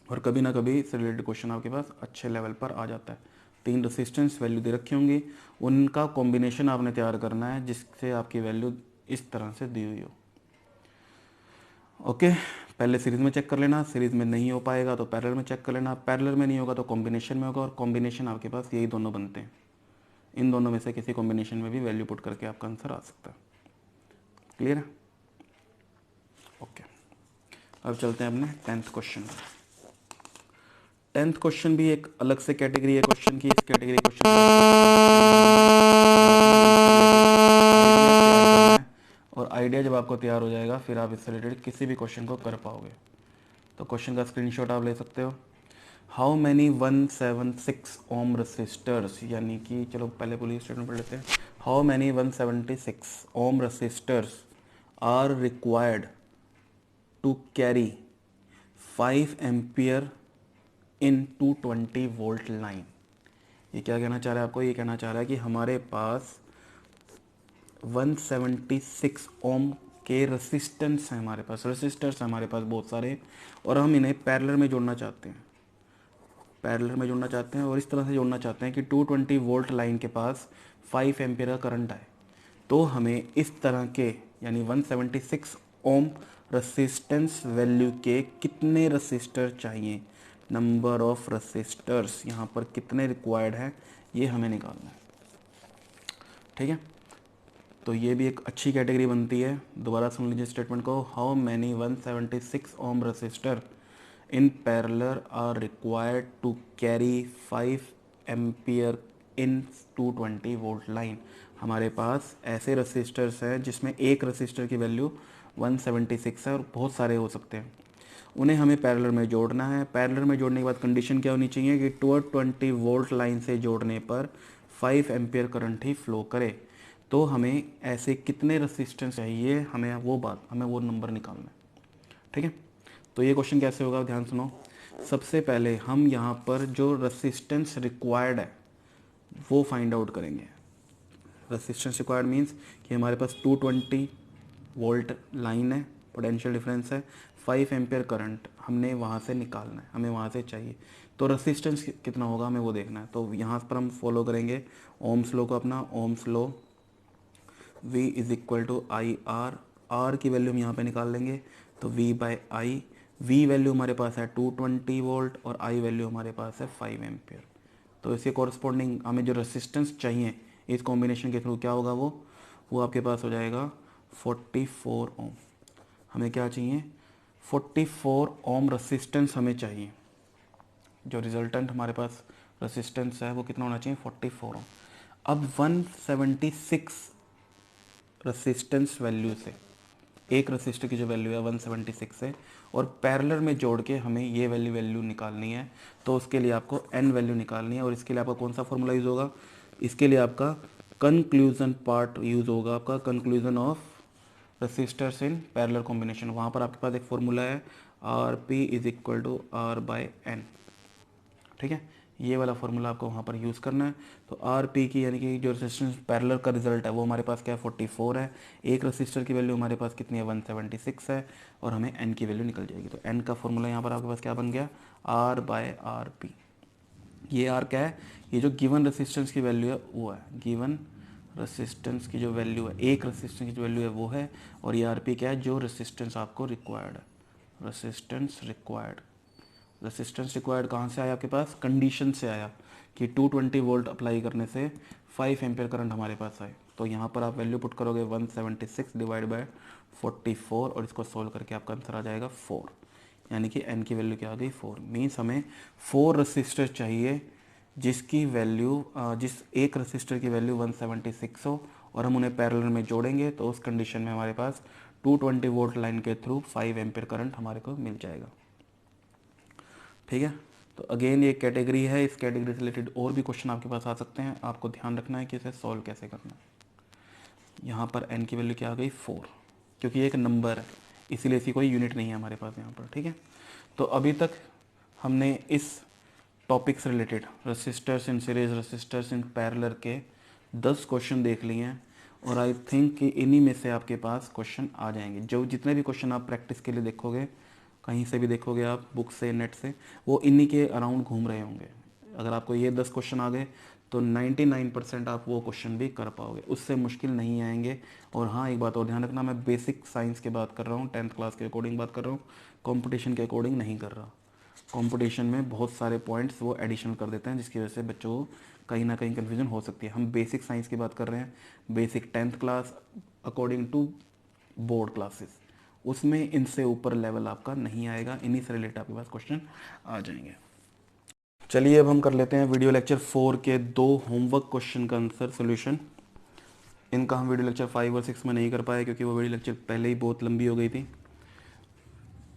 और कभी ना कभी इससे रिलेटेड क्वेश्चन आपके पास अच्छे लेवल पर आ जाता है। 3 रेसिस्टेंस वैल्यू दे रखी होंगी, उनका कॉम्बिनेशन आपने तैयार करना है जिससे आपकी वैल्यू इस तरह से दी हुई हो। ओके, पहले सीरीज़ में चेक कर लेना, सीरीज़ में नहीं हो पाएगा तो पैरेलल में चेक कर लेना, पैरेलल में नहीं होगा तो कॉम्बिनेशन में होगा, और कॉम्बिनेशन आपके पास यही दोनों बनते हैं। इन दोनों में से किसी कॉम्बिनेशन में भी वैल्यू पुट करके आपका आंसर आ सकता है। क्लियर है? ओके, अब चलते हैं अपने 10th क्वेश्चन। 10th क्वेश्चन भी एक अलग से कैटेगरी है क्वेश्चन की। इस कैटेगरी क्वेश्चन और आइडिया जब आपको तैयार हो जाएगा फिर आप इससे रिलेटेड किसी भी क्वेश्चन को कर पाओगे। तो क्वेश्चन का स्क्रीनशॉट आप ले सकते हो। हाउ मैनी 176 ओम रसिस्टर्स, यानी कि चलो पहले पूरी स्टेटमेंट पढ़ लेते हैं। How many 176 ohm resistors are required to carry 5 ampere in 220 volt line. ये क्या कहना चाह रहा है आपको? ये कहना चाह रहा है कि हमारे पास 176 ओम के रेसिस्टेंस हैं, हमारे पास रेसिस्टर्स हैं हमारे पास बहुत सारे, और हम इन्हें पैरेलल में जोड़ना चाहते हैं। पैरेलल में जोड़ना चाहते हैं और इस तरह से जोड़ना चाहते हैं कि 220 वोल्ट लाइन के पास 5 एम्पियर का करंट आए। तो हमें इस तरह के यानी 176 ओम रेसिस्टेंस वैल्यू के कितने रेसिस्टर चाहिए, नंबर ऑफ रेसिस्टर्स यहाँ पर कितने रिक्वायर्ड हैं, ये हमें निकालना है। ठीक है, तो ये भी एक अच्छी कैटेगरी बनती है। दोबारा सुन लीजिए स्टेटमेंट को। How many 176 ohm resistor in parallel are required to carry 5 ampere in 220 volt line. हमारे पास ऐसे रेसिस्टर्स हैं जिसमें एक रेसिस्टर की वैल्यू 176 है और बहुत सारे हो सकते हैं। उन्हें हमें पैरेलल में जोड़ना है। पैरेलल में जोड़ने के बाद कंडीशन क्या होनी चाहिए कि 220 वोल्ट लाइन से जोड़ने पर 5 एम्पियर करंट ही फ्लो करे। तो हमें ऐसे कितने रेसिस्टेंस चाहिए, हमें वो नंबर निकालना है। ठीक है, तो ये क्वेश्चन कैसे होगा, ध्यान सुनो। सबसे पहले हम यहाँ पर जो रेसिस्टेंस रिक्वायर्ड है वो फाइंड आउट करेंगे। रेसिस्टेंस रिक्वायर्ड मीन्स कि हमारे पास 220 वोल्ट लाइन है, पोटेंशियल डिफरेंस है, 5 एम्पियर करंट हमने वहाँ से निकालना है, हमें वहाँ से चाहिए। तो रेसिस्टेंस कितना होगा हमें वो देखना है। तो यहाँ पर हम फॉलो करेंगे ओम्स लॉ को अपना। Ohm's law V is equal to I R. R की वैल्यू हम यहाँ पे निकाल लेंगे, तो V/I। V वैल्यू हमारे पास है 220 वोल्ट और I वैल्यू हमारे पास है 5 एम्पियर। तो इसके कॉरस्पॉन्डिंग हमें जो रेसिस्टेंस चाहिए इस कॉम्बिनेशन के थ्रू क्या होगा, वो आपके पास हो जाएगा 44 ओम। हमें क्या चाहिए, 44 ओम रेसिस्टेंस हमें चाहिए। जो रिजल्टेंट हमारे पास रेसिस्टेंस है वो कितना होना चाहिए, 44 ओम। अब 176 रेसिस्टेंस वैल्यू से एक रेसिस्टर की जो वैल्यू है 176 है, और पैरेलल में जोड़ के हमें ये वैल्यू निकालनी है। तो उसके लिए आपको n वैल्यू निकालनी है, और इसके लिए आपका कौन सा फॉर्मूला यूज़ होगा, इसके लिए आपका कंक्लूजन पार्ट यूज़ होगा, आपका conclusion of resistors in parallel combination. वहाँ पर आपके पास एक फॉर्मूला है RP is equal to R/N। ठीक है, ये वाला फार्मूला आपको वहाँ पर यूज़ करना है। तो RP की यानी कि जो रेसिस्टेंस पैरेलल का रिजल्ट है वो हमारे पास क्या है, 44 है। एक रेसिस्टर की वैल्यू हमारे पास कितनी है, 176 है, और हमें N की वैल्यू निकल जाएगी। तो N का फॉर्मूला यहाँ पर आपके पास क्या बन गया, R/RP। ये R क्या है, ये जो गिवन रेसिस्टेंस की वैल्यू है वो है गिवन रेसिस्टेंस की जो वैल्यू है, एक रेसिस्टेंस की जो वैल्यू है वो है, और ये आरपी क्या है, जो रेसिस्टेंस आपको रिक्वायर्ड है, रेसिस्टेंस रिक्वायर्ड। रेसिस्टेंस रिक्वायर्ड कहाँ से आया आपके पास, कंडीशन से आया कि 220 वोल्ट अप्लाई करने से 5 एम्पियर करंट हमारे पास आए। तो यहाँ पर आप वैल्यू पुट करोगे 176 डिवाइड बाय 44 और इसको सोल्व करके आपका आंसर आ जाएगा 4, यानी कि n की वैल्यू क्या आ गई 4। मीन्स हमें 4 रजिस्टर चाहिए जिसकी वैल्यू जिस एक रजिस्टर की वैल्यू 176 हो और हम उन्हें पैरेलल में जोड़ेंगे तो उस कंडीशन में हमारे पास 220 वोल्ट लाइन के थ्रू 5 एम्पियर करंट हमारे को मिल जाएगा। ठीक है, तो अगेन ये कैटेगरी है, इस कैटेगरी से रिलेटेड और भी क्वेश्चन आपके पास आ सकते हैं, आपको ध्यान रखना है कि इसे सॉल्व कैसे करना है। यहाँ पर n की वैल्यू क्या आ गई 4, क्योंकि ये एक नंबर है इसीलिए इसकी कोई यूनिट नहीं है हमारे पास यहाँ पर। ठीक है, तो अभी तक हमने इस टॉपिक से related resistors in series, resistors in parallel के 10 क्वेश्चन देख लिए हैं, और आई थिंक कि इन्हीं में से आपके पास क्वेश्चन आ जाएंगे। जो जितने भी क्वेश्चन आप प्रैक्टिस के लिए देखोगे, कहीं से भी देखोगे आप, बुक से, नेट से, वो इन्हीं के अराउंड घूम रहे होंगे। अगर आपको ये 10 क्वेश्चन आ गए तो 99% आप वो क्वेश्चन भी कर पाओगे, उससे मुश्किल नहीं आएंगे। और हाँ, एक बात और ध्यान रखना, मैं बेसिक साइंस की बात कर रहा हूँ, 10th क्लास के अकॉर्डिंग बात कर रहा हूँ, कंपटीशन के अकॉर्डिंग नहीं कर रहा। कंपटीशन में बहुत सारे पॉइंट्स वो एडिशनल कर देते हैं जिसकी वजह से बच्चों को कहीं ना कहीं कन्फ्यूजन हो सकती है। हम बेसिक साइंस की बात कर रहे हैं, basic 10th class according to board classes, उसमें इनसे ऊपर लेवल आपका नहीं आएगा, इन्हीं से रिलेटेड आपके पास क्वेश्चन आ जाएंगे। चलिए अब हम कर लेते हैं वीडियो लेक्चर 4 के 2 होमवर्क क्वेश्चन का आंसर सोल्यूशन। इनका हम वीडियो लेक्चर 5 और 6 में नहीं कर पाए क्योंकि वो वीडियो लेक्चर पहले ही बहुत लंबी हो गई थी।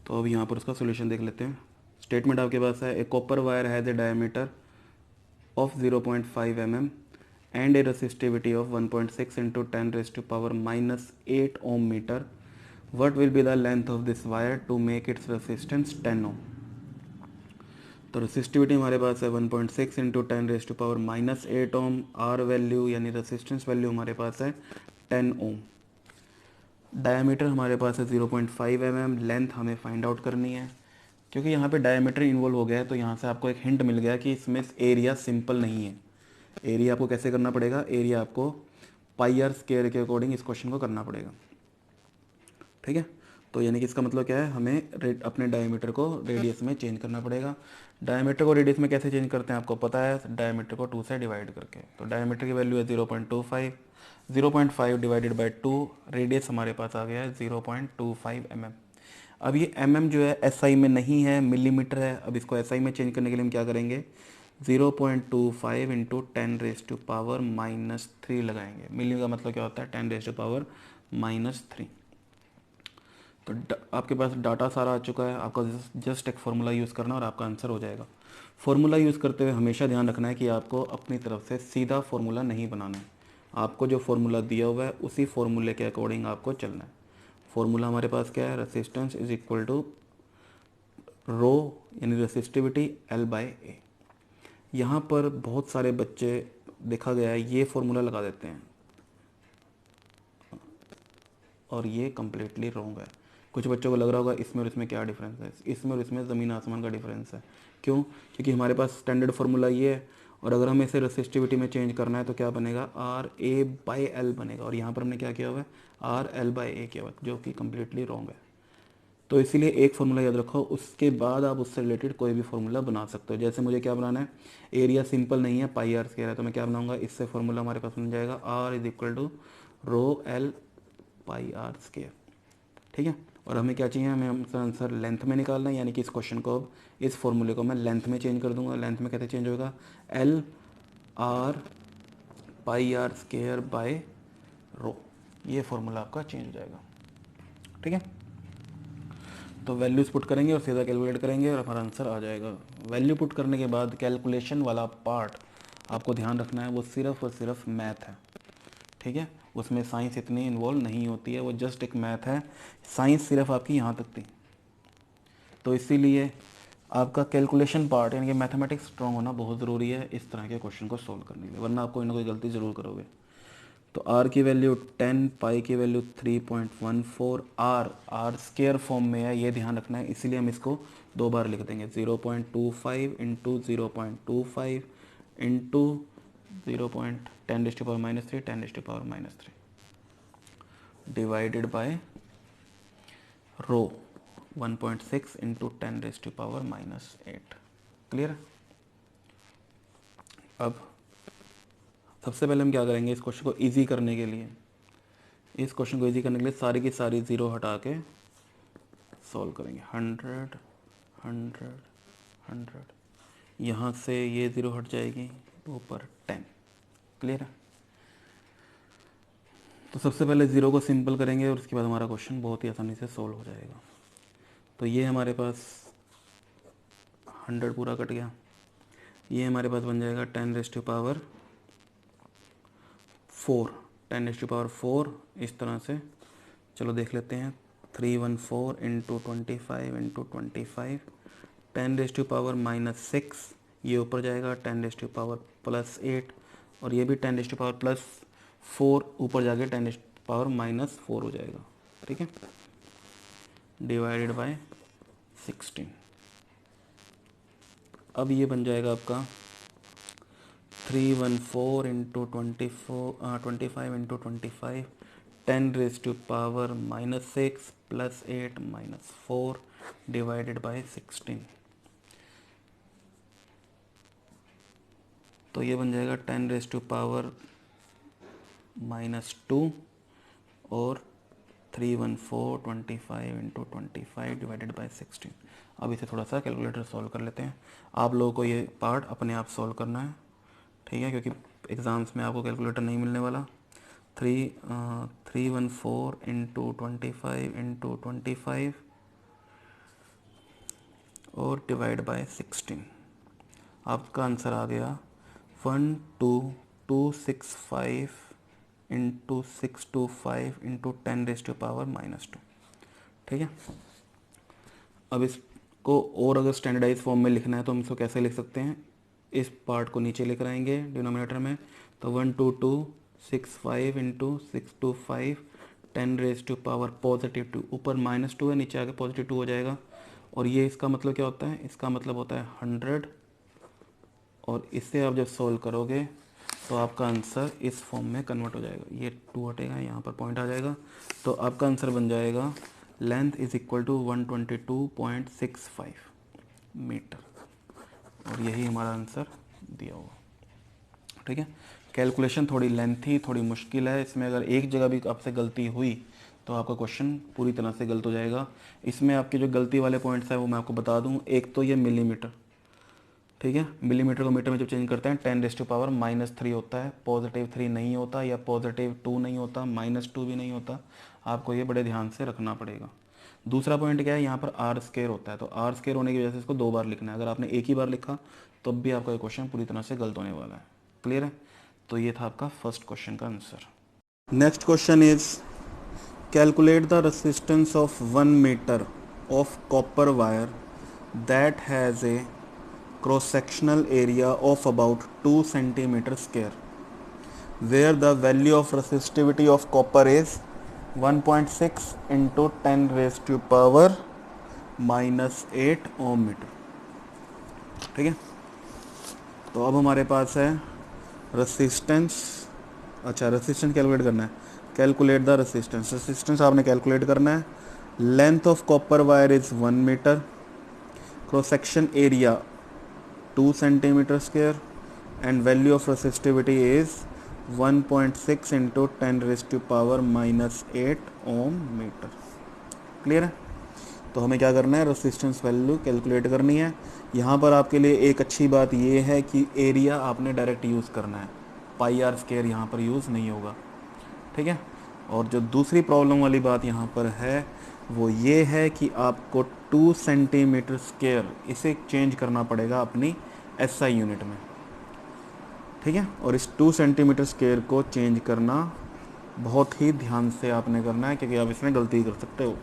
तो अब यहाँ पर उसका सोल्यूशन देख लेते हैं। स्टेटमेंट आपके पास है, a copper wire has a diameter of 0.5 mm and a resistivity of 1.6 into 10 raised to power minus 8 ohm meter. What will be the length of this wire to make its resistance 10 ohm? तो resistivity हमारे पास है 1.6 into 10 raise to power minus 8 ohm, R value यानी resistance value हमारे पास है 10 ओम, diameter हमारे पास है 0.5 mm, लेंथ हमें फाइंड आउट करनी है। क्योंकि यहाँ पे डायमीटर इन्वॉल्व हो गया है तो यहाँ से आपको एक हिंट मिल गया कि इसमें एरिया सिंपल नहीं है। एरिया आपको कैसे करना पड़ेगा, एरिया आपको पाई आर स्क्वायर के अकॉर्डिंग इस क्वेश्चन को करना पड़ेगा। ठीक है, तो यानी कि इसका मतलब क्या है, हमें अपने डायमीटर को रेडियस में चेंज करना पड़ेगा। डायमीटर को रेडियस में कैसे चेंज करते हैं आपको पता है, डायमीटर को 2 से डिवाइड करके। तो डायमीटर की वैल्यू है 0.25, 0.5 डिवाइडेड बाई 2, रेडियस हमारे पास आ गया है 0.25 mm। अब ये mm जो है SI में नहीं है, मिलीमीटर है। अब इसको SI में चेंज करने के लिए हम क्या करेंगे, 0.25 into 10 raise to power minus 3 लगाएंगे। मिली का मतलब क्या होता है, 10 रेज टू पावर माइनस 3। तो आपके पास डाटा सारा आ चुका है, आपका जस्ट एक फार्मूला यूज़ करना और आपका आंसर हो जाएगा। फार्मूला यूज़ करते हुए हमेशा ध्यान रखना है कि आपको अपनी तरफ से सीधा फार्मूला नहीं बनाना है, आपको जो फार्मूला दिया हुआ है उसी फार्मूले के अकॉर्डिंग आपको चलना है। फार्मूला हमारे पास क्या है, रेसिस्टेंस इज इक्वल टू रो यानी रेसिस्टिविटी L बाय ए। यहाँ पर बहुत सारे बच्चे देखा गया है ये फार्मूला लगा देते हैं और ये कम्प्लीटली रॉन्ग है। कुछ बच्चों को लग रहा होगा इसमें और इसमें क्या डिफरेंस है, इसमें और इसमें ज़मीन आसमान का डिफरेंस है। क्यों, क्योंकि हमारे पास स्टैंडर्ड फार्मूला ये है और अगर हमें इसे रेसिस्टिविटी में चेंज करना है तो क्या बनेगा, आर ए बाई एल बनेगा, और यहाँ पर हमने क्या किया हुआ है, आर एल बाई ए किया हुआ है, जो कि कम्प्लीटली रॉन्ग है। तो इसीलिए एक फार्मूला याद रखो, उसके बाद आप उससे रिलेटेड कोई भी फार्मूला बना सकते हो। जैसे मुझे क्या बनाना है, एरिया सिंपल नहीं है, पाई आर स्क्वायर है, तो मैं क्या बनाऊंगा, इससे फार्मूला हमारे पास बन जाएगा R is equal to rho L pi R square. ठीक है, और हमें क्या चाहिए, हमें आंसर लेंथ में निकालना है, यानी कि इस क्वेश्चन को अब इस फॉर्मूले को मैं लेंथ में चेंज कर दूंगा। लेंथ में कैसे चेंज होगा, L R pi R square by rho, ये फॉर्मूला आपका चेंज हो जाएगा। ठीक है, तो वैल्यूज पुट करेंगे और सीधा कैलकुलेट करेंगे और हमारा आंसर आ जाएगा। वैल्यू पुट करने के बाद कैलकुलेशन वाला पार्ट आपको ध्यान रखना है, वो सिर्फ और सिर्फ मैथ है। ठीक है, उसमें साइंस इतनी इन्वॉल्व नहीं होती है, वो जस्ट एक मैथ है। साइंस सिर्फ आपकी यहाँ तक थी, तो इसीलिए आपका कैलकुलेशन पार्ट यानी कि मैथमेटिक्स स्ट्रॉन्ग होना बहुत ज़रूरी है इस तरह के क्वेश्चन को सोल्व करने के लिए, वरना आप कोई ना कोई गलती ज़रूर करोगे। तो आर की वैल्यू 10, पाई की वैल्यू 3.14, आर स्केयर फॉर्म में है, ये ध्यान रखना है, इसीलिए हम इसको 2 बार लिख देंगे, 0.25 इंटू 0.25 इंटू 0.10⁻³ 10⁻³ divided by rho 1.6 into 10⁻⁻8। Clear. अब सबसे पहले हम क्या करेंगे, इस क्वेश्चन को इजी करने के लिए सारी की सारी ज़ीरो हटा के सॉल्व करेंगे। 100 100 100, यहाँ से ये ज़ीरो हट जाएगी, ऊपर 10। क्लियर है। तो सबसे पहले ज़ीरो को सिंपल करेंगे और उसके बाद हमारा क्वेश्चन बहुत ही आसानी से सॉल्व हो जाएगा। तो ये हमारे पास 100 पूरा कट गया, ये हमारे पास बन जाएगा 10⁻⁴ 10⁻⁴। इस तरह से चलो देख लेते हैं। 314 इंटू 25 इंटू 25 10⁻⁻6, ये ऊपर जाएगा 10⁻+8 और ये भी 10⁻+4 ऊपर जाके 10⁻⁻4 हो जाएगा। ठीक है, डिवाइडेड बाय 16। अब ये बन जाएगा आपका 314 इंटू 25 इंटू 25 10⁻⁻6 + 8 - 4 डिवाइडेड बाय 16। तो ये बन जाएगा 10⁻⁻2 और 314 25 इंटू 25 डिवाइडेड बाय 16। अब इसे थोड़ा सा कैलकुलेटर सॉल्व कर लेते हैं। आप लोगों को ये पार्ट अपने आप सॉल्व करना है, ठीक है, क्योंकि एग्ज़ाम्स में आपको कैलकुलेटर नहीं मिलने वाला। 314 इंटू 25 इंटू 25 और डिवाइड बाय 16। आपका आंसर आ गया 12265 इंटू 625 इंटू 10⁻⁻²। ठीक है। अब इसको और अगर स्टैंडर्डाइज फॉर्म में लिखना है तो हम इसको कैसे लिख सकते हैं, इस पार्ट को नीचे लेकर आएंगे डिनोमिनेटर में। तो 12265 इंटू 625 10⁻⁻2 ऊपर -2 है, नीचे आके +2 हो जाएगा। और ये इसका मतलब क्या होता है, इसका मतलब होता है 100। और इससे आप जब सॉल्व करोगे तो आपका आंसर इस फॉर्म में कन्वर्ट हो जाएगा। ये 2 हटेगा, यहाँ पर पॉइंट आ जाएगा। तो आपका आंसर बन जाएगा length is equal to 122.65 metre. और यही हमारा आंसर दिया हुआ। ठीक है। कैलकुलेशन थोड़ी लेंथी, थोड़ी मुश्किल है। इसमें अगर एक जगह भी आपसे गलती हुई तो आपका क्वेश्चन पूरी तरह से गलत हो जाएगा। इसमें आपके जो गलती वाले पॉइंट्स हैं वो मैं आपको बता दूं। एक तो ये मिलीमीटर, ठीक है, मिलीमीटर को मीटर में जब चेंज करते हैं 10⁻³ होता है, +3 नहीं होता, या +2 नहीं होता, -2 भी नहीं होता। आपको ये बड़े ध्यान से रखना पड़ेगा। दूसरा पॉइंट क्या है, यहाँ पर r² होता है, तो r² होने की वजह से इसको 2 बार लिखना है। अगर आपने एक ही बार लिखा तो भी आपका ये क्वेश्चन पूरी तरह से गलत होने वाला है। क्लियर है। तो ये था आपका फर्स्ट क्वेश्चन का आंसर। Next question is calculate the resistance of 1 metre of copper wire that has a cross sectional area of about 2 cm² where the value of resistivity of copper is 1.6 into 10⁻⁻8 ohm metre. ठीक है। तो अब हमारे पास है resistance. अच्छा, resistance calculate करना है। Calculate the resistance. रेसिस्टेंस आपने कैलकुलेट करना है। Length of copper wire is 1 metre, cross section area 2 cm² and value of resistivity is 1.6 into 10⁻⁻8 ohm metre. Clear है। तो हमें क्या करना है, रेसिस्टेंस वैल्यू कैलकुलेट करनी है। यहाँ पर आपके लिए एक अच्छी बात ये है कि एरिया आपने डायरेक्ट यूज़ करना है, πr² यहाँ पर यूज़ नहीं होगा। ठीक है। और जो दूसरी प्रॉब्लम वाली बात यहाँ पर है वो ये है कि आपको 2 cm² इसे चेंज करना पड़ेगा अपनी SI यूनिट में। ठीक है। और इस 2 cm² को चेंज करना बहुत ही ध्यान से आपने करना है, क्योंकि आप इसमें गलती कर सकते हो।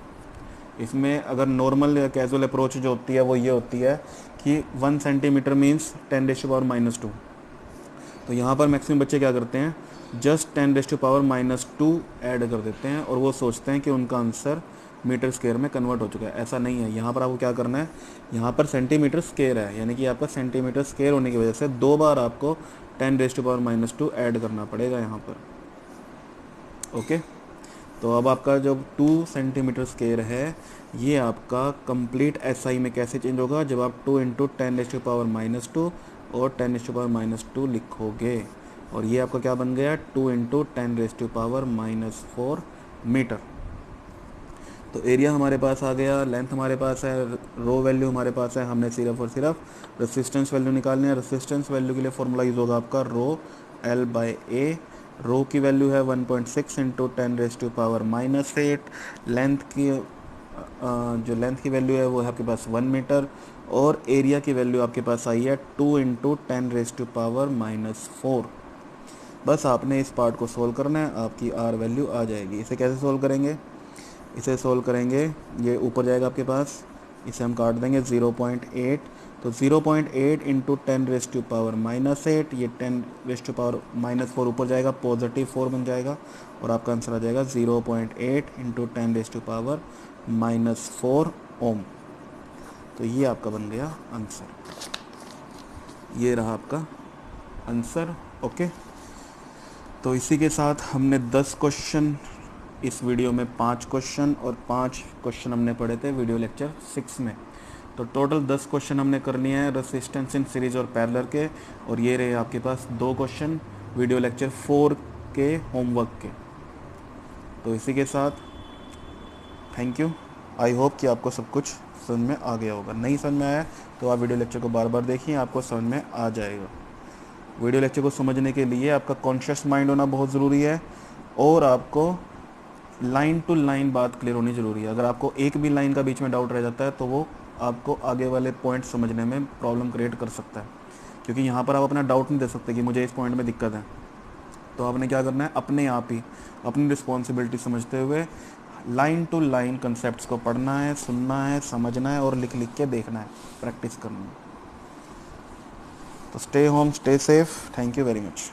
इसमें अगर नॉर्मल या कैजुअल अप्रोच जो होती है वो ये होती है कि 1 cm मीन्स 10⁻⁻²। तो यहाँ पर मैक्सिमम बच्चे क्या करते हैं, जस्ट 10⁻⁻² ऐड कर देते हैं और वो सोचते हैं कि उनका आंसर मीटर² में कन्वर्ट हो चुका है। ऐसा नहीं है। यहाँ पर आपको क्या करना है, यहाँ पर cm² है, यानी कि आपका cm² होने की वजह से 2 बार आपको 10⁻² ऐड करना पड़ेगा यहाँ पर। ओके, तो अब आपका जो 2 सेंटीमीटर स्क्वायर है ये आपका कंप्लीट एसआई में कैसे चेंज होगा, जब आप 2 × 10⁻² और 10⁻² लिखोगे, और ये आपका क्या बन गया 2 × 10⁻⁴ मीटर। तो एरिया हमारे पास आ गया, लेंथ हमारे पास है, रो वैल्यू हमारे पास है, हमने सिर्फ और सिर्फ रेसिस्टेंस वैल्यू निकालनी है। रेसिस्टेंस वैल्यू के लिए फॉर्मूला यूज होगा आपका रो L/A। रो की वैल्यू है 1.6 × 10⁻⁻8। लेंथ की जो लेंथ की वैल्यू है वो है आपके पास 1 मीटर, और एरिया की वैल्यू आपके पास आई है 2 × 10⁻⁴। बस आपने इस पार्ट को सोल्व करना है, आपकी आर वैल्यू आ जाएगी। इसे कैसे सोल्व करेंगे, इसे सोल्व करेंगे, ये ऊपर जाएगा आपके पास, इसे हम काट देंगे 0.8, तो 0.8 × 10⁻⁻8, ये 10⁻⁻4 ऊपर जाएगा, +4 बन जाएगा, और आपका आंसर आ जाएगा 0.8 × 10⁻⁻4 ओम। तो ये आपका बन गया आंसर, ये रहा आपका आंसर। ओके, तो इसी के साथ हमने 10 क्वेश्चन, इस वीडियो में 5 क्वेश्चन और 5 क्वेश्चन हमने पढ़े थे वीडियो लेक्चर 6 में। तो टोटल 10 क्वेश्चन हमने कर लिए हैं रेसिस्टेंस इन सीरीज और पैरेलल के, और ये रहे आपके पास 2 क्वेश्चन वीडियो लेक्चर 4 के होमवर्क के। तो इसी के साथ थैंक यू, आई होप कि आपको सब कुछ समझ में आ गया होगा। नहीं समझ में आया तो आप वीडियो लेक्चर को बार बार देखिए, आपको समझ में आ जाएगा। वीडियो लेक्चर को समझने के लिए आपका कॉन्शियस माइंड होना बहुत ज़रूरी है, और आपको लाइन टू लाइन बात क्लियर होनी ज़रूरी है। अगर आपको एक भी लाइन का बीच में डाउट रह जाता है तो वो आपको आगे वाले पॉइंट समझने में प्रॉब्लम क्रिएट कर सकता है, क्योंकि यहाँ पर आप अपना डाउट नहीं दे सकते कि मुझे इस पॉइंट में दिक्कत है। तो आपने क्या करना है, अपने आप ही अपनी रिस्पॉन्सिबिलिटी समझते हुए लाइन टू लाइन कंसेप्ट्स को पढ़ना है, सुनना है, समझना है, और लिख लिख के देखना है, प्रैक्टिस करना है। तो stay home, stay safe, thank you very much.